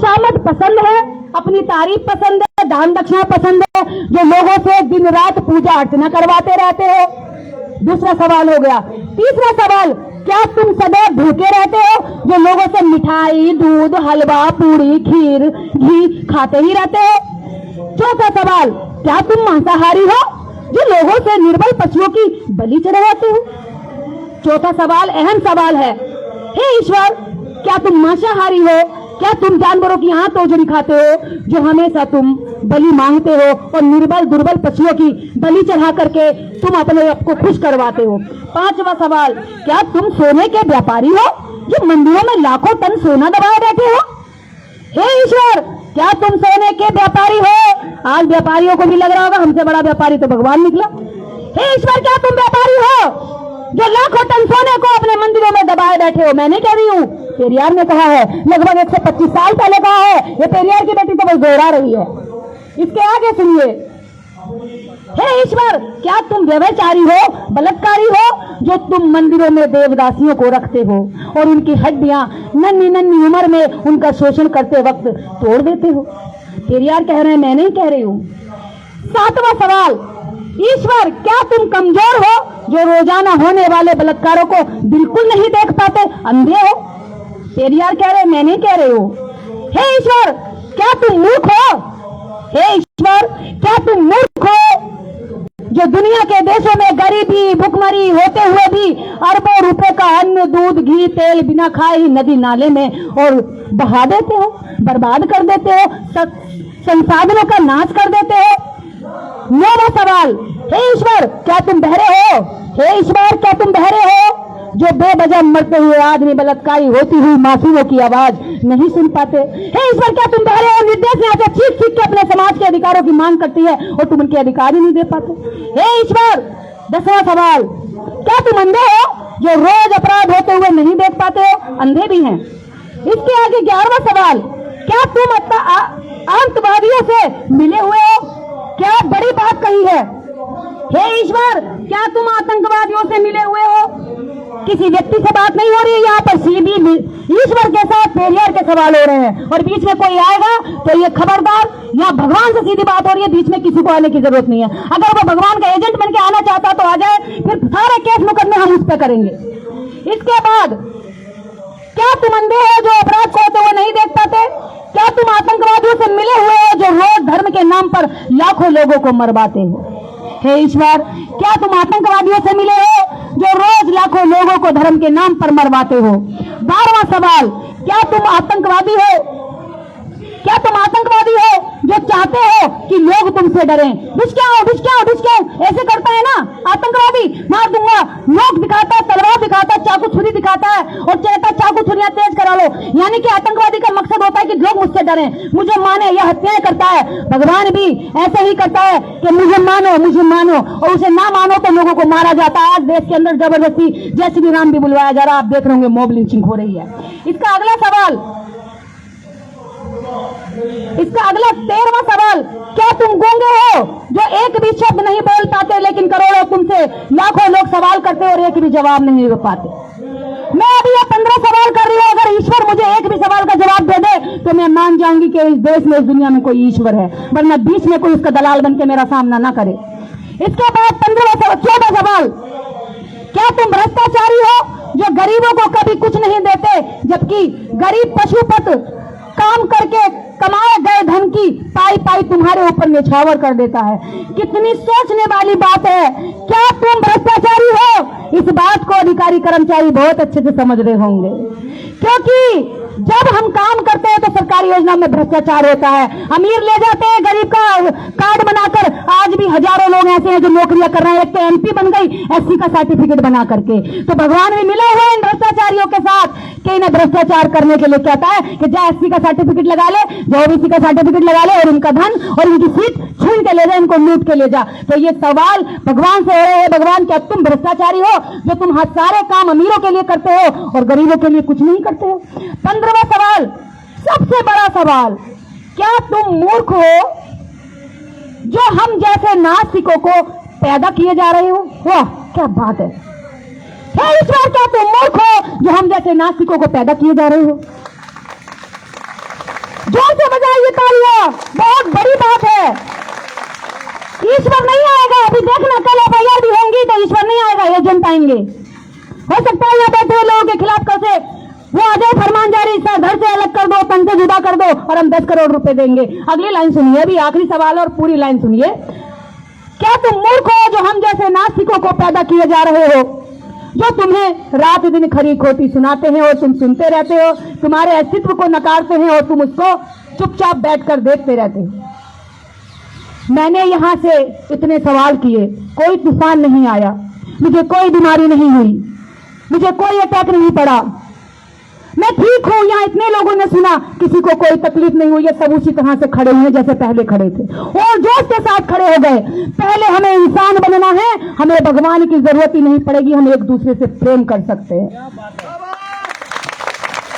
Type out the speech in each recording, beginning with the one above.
खुशामद पसंद है, अपनी तारीफ पसंद है, दान दक्षिणा पसंद है, जो लोगों से दिन रात पूजा अर्चना करवाते रहते हो। दूसरा सवाल हो गया। तीसरा सवाल, क्या तुम सदैव भूखे रहते हो, जो लोगों से मिठाई, दूध, हलवा, पूरी, खीर, घी खाते ही रहते हो। चौथा सवाल, क्या तुम मांसाहारी हो, जो लोगों से निर्बल पशुओं की बलि चढ़वाते हो। चौथा सवाल अहम सवाल है, हे ईश्वर, क्या तुम मांसाहारी हो, क्या तुम जानवरों की आंत तोजड़ी खाते हो, जो हमेशा तुम बलि मांगते हो और निर्बल दुर्बल पशुओं की बलि चढ़ा करके तुम अपने आप को खुश करवाते हो। पांचवा सवाल, क्या तुम सोने के व्यापारी हो, जो मंदिरों में लाखों टन सोना दबाए बैठे हो। हे ईश्वर, क्या तुम सोने के व्यापारी हो। आज व्यापारियों को भी लग रहा होगा हमसे बड़ा व्यापारी तो भगवान निकला। हे ईश्वर, क्या तुम व्यापारी हो, जो लाखों टन सोने को अपने मंदिरों में दबाए बैठे हो। मैं नहीं कह रही हूँ, पेरियार ने कहा है, लगभग 125 साल पहले कहा है। ये पेरियार की बेटी तो बस दोहरा रही है। इसके आगे सुनिए, हे ईश्वर, क्या तुम व्यभिचारी हो, बलात्कारी हो, जो तुम मंदिरों में देवदासियों को रखते हो और उनकी हड्डियां नन्ही नन्ही उम्र में उनका शोषण करते वक्त तोड़ देते हो। पेरियार कह रहे हैं, मैं नहीं कह रही हूँ। सातवां सवाल, ईश्वर, क्या तुम कमजोर हो, जो रोजाना होने वाले बलात्कारों को बिल्कुल नहीं देख पाते, अंधे हो। पेरियार कह रहे, मैं नहीं कह रही हूँ। हे ईश्वर, क्या तुम मूर्ख हो। हे ईश्वर, क्या तुम मूर्ख हो, जो दुनिया के देशों में गरीबी भुखमरी होते हुए भी अरबों रुपए का अन्न, दूध, घी, तेल बिना खाए ही नदी नाले में और बहा देते हो, बर्बाद कर देते हो, संसाधनों का नाश कर देते हो। नौवां सवाल, हे ईश्वर, क्या तुम बहरे हो। हे ईश्वर, क्या तुम बहरे हो, जो बेवजह मरते हुए आदमी बलात्कारी होती हुई मासूमों की आवाज नहीं सुन पाते। हे ईश्वर, क्या तुम बहरे हो, निर्देश यहाँ से चीख चीख के अपने समाज के अधिकारों की मांग करती है और तुम उनके अधिकार ही नहीं दे पाते। हे ईश्वर। 10वां सवाल, क्या तुम अंधे हो, जो रोज अपराध होते हुए नहीं देख पाते हो। अंधे भी हैं। इसके आगे 11वां सवाल, क्या तुम आतंकवादियों से मिले हुए हो। क्या बड़ी बात कही है। हे ईश्वर, क्या तुम आतंकवादियों से मिले हुए हो। किसी व्यक्ति से बात नहीं हो रही है यहाँ पर, सीधी ईश्वर के साथ पेरियार के सवाल हो रहे हैं और बीच में कोई आएगा तो ये खबरदार, यहाँ भगवान से सीधी बात हो रही है, बीच में किसी को आने की जरूरत नहीं है। अगर वो भगवान का एजेंट बन के आना चाहता तो आ जाए, फिर सारे केस मुकदमे हम उस पर करेंगे। इसके बाद, क्या तुम अंधे हो, जो अपराध को होते हुए नहीं देख पाते। क्या तुम आतंकवादियों से मिले हुए हो, जो रोज धर्म के नाम पर लाखों लोगों को मरवाते हो। हे ईश्वर, क्या तुम आतंकवादियों से मिले हो, जो रोज लाखों लोगों को धर्म के नाम पर मरवाते हो। 12वां सवाल, क्या तुम आतंकवादी हो। क्या तुम आतंकवादी हो, जो चाहते हो कि लोग तुमसे डरें। ऐसे करता है ना आतंकवादी, मार दूंगा, नोक दिखाता है, तलवार दिखाता है, चाकू छुरी दिखाता है और कहता है चाकू छुरियां तेज करा लो। यानी कि आतंकवादी का मकसद होता है कि लोग मुझसे डरें, मुझे माने। यह हत्याएं करता है। भगवान भी ऐसे ही करता है कि मुझे मानो, और उसे ना मानो तो लोगों को मारा जाता है। आज देश के अंदर जबरदस्ती जय श्री राम भी बुलवाया जा रहा है, आप देख रहे होंगे, मॉब लिंचिंग हो रही है। इसका अगला 13वां सवाल, क्या तुम गूंगे हो, जो एक भी शब्द नहीं बोल पाते, लेकिन करोड़ों तुमसे लाखों लोग सवाल करते और एक भी जवाब नहीं दे पाते। मैं अभी ये 15 सवाल कर रही हूँ, अगर ईश्वर मुझे एक भी सवाल का जवाब दे दे तो मैं मान जाऊंगी कि इस देश में, इस दुनिया में कोई ईश्वर है, वरना बीच में कोई उसका दलाल बन के मेरा सामना ना करे। इसके बाद 14वां सवाल, क्या तुम भ्रष्टाचारी हो, जो गरीबों को कभी कुछ नहीं देते, जबकि गरीब पशुपत काम करके कमाए गए धन की पाई तुम्हारे ऊपर निछावर कर देता है। कितनी सोचने वाली बात है। क्या तुम भ्रष्टाचारी हो। इस बात को अधिकारी कर्मचारी बहुत अच्छे से समझ रहे होंगे, क्योंकि जब हम काम करते हैं तो सरकारी योजना में भ्रष्टाचार होता है। अमीर ले जाते हैं गरीब का कार्ड बनाकर। आज भी हजारों लोग ऐसे हैं जो नौकरियां कर रहे हैं। एक तो एमपी बन गई एससी का सर्टिफिकेट बना करके। तो भगवान भी मिला हुआ है इन भ्रष्टाचारियों के साथ कि इन्हें भ्रष्टाचार करने के लिए कहता है कि जा एससी का सर्टिफिकेट लगा ले, जो ओबीसी का सर्टिफिकेट लगा ले और इनका धन और इनकी सीट छीन के ले जा, इनको लूट के ले जा। तो ये सवाल भगवान से हो रहे हैं, भगवान क्या तुम भ्रष्टाचारी हो, जो तुम सारे काम अमीरों के लिए करते हो और गरीबों के लिए कुछ नहीं करते हो। 15वां सवाल, सबसे बड़ा सवाल, क्या तुम मूर्ख हो, जो हम जैसे नास्तिकों को पैदा किए जा रहे हो। वाह क्या बात है। हे ईश्वर, क्या तुम मूर्ख हो, जो हम जैसे नास्तिकों को पैदा किए जा रहे हो, जो बहुत बड़ी बात है। ईश्वर नहीं आएगा, अभी देखना कल एफआईआर भी होंगी तो ईश्वर नहीं आएगा, ये जनता आएंगे। हो सकता है यहाँ बैठे हुए लोगों के खिलाफ कैसे वो आ जाए फरमान जारी, सर घर से अलग कर दो, तन से जुदा कर दो और हम 10 करोड़ रुपए देंगे। अगली लाइन सुनिए, अभी आखिरी सवाल और पूरी लाइन सुनिए। क्या तुम मूर्ख हो जो हम जैसे नास्तिकों को पैदा किए जा रहे हो, जो तुम्हें रात दिन खरी खोटी सुनाते हैं और तुम सुनते रहते हो, तुम्हारे अस्तित्व को नकारते हैं और तुम उसको चुपचाप बैठकर देखते रहते हो। मैंने यहां से इतने सवाल किए, कोई तूफान नहीं आया, मुझे कोई बीमारी नहीं हुई, मुझे कोई अटैक नहीं पड़ा, मैं ठीक हूं। यहाँ इतने लोगों ने सुना, किसी को कोई तकलीफ नहीं हुई, ये सब उसी तरह से खड़े हुए जैसे पहले खड़े थे और जोश के साथ खड़े हो गए। पहले हमें इंसान बनना है, हमें भगवान की जरूरत ही नहीं पड़ेगी, हम एक दूसरे से प्रेम कर सकते हैं।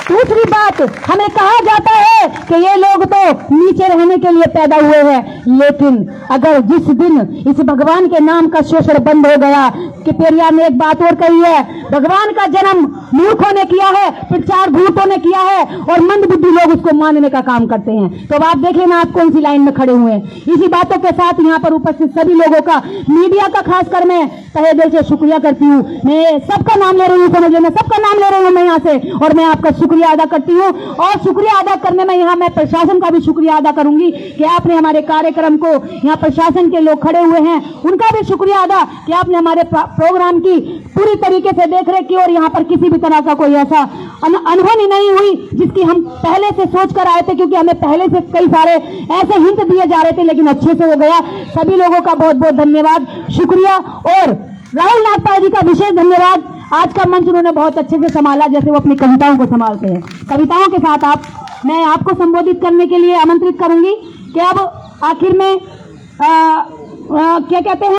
दूसरी बात, हमें कहा जाता है कि ये लोग तो नीचे रहने के लिए पैदा हुए हैं, लेकिन अगर जिस दिन इस भगवान के नाम का शोषण बंद हो गया, कि पेरियार ने एक बात और कही है, भगवान का जन्म मूर्खों ने किया है, फिर 4 भूतों ने किया है और मंद बुद्धि लोग उसको मानने का काम करते हैं। तो अब आप देखें ना, आप कौन सी लाइन में खड़े हुए हैं। इसी बातों के साथ यहाँ पर उपस्थित सभी लोगों का, मीडिया का खासकर मैं तहे दिल से शुक्रिया करती हूँ। मैं सबका नाम ले रही हूँ, समझ लेना, सबका नाम ले रही हूँ मैं यहाँ से, और मैं आपका शुक्रिया अदा करती हूँ। और शुक्रिया अदा करने में यहाँ मैं प्रशासन का भी शुक्रिया अदा करूंगी कि आपने हमारे कार्यक्रम को, यहाँ प्रशासन के लोग खड़े हुए हैं, उनका भी शुक्रिया अदा कि आपने हमारे प्रोग्राम की पूरी तरीके से देखरेख की और यहाँ पर किसी भी तरह का कोई ऐसा अनहोनी नहीं हुई जिसकी हम पहले से सोच कर आए थे, क्योंकि हमें पहले से कई सारे ऐसे हिंट दिए जा रहे थे, लेकिन अच्छे से हो गया। सभी लोगों का बहुत बहुत धन्यवाद, शुक्रिया। और राहुल नागपाल जी का विशेष धन्यवाद, आज का मंच उन्होंने बहुत अच्छे से संभाला, जैसे वो अपनी कविताओं को संभालते हैं। कविताओं के साथ मैं आपको संबोधित करने के लिए आमंत्रित करूंगी कि अब आखिर में क्या कहते हैं।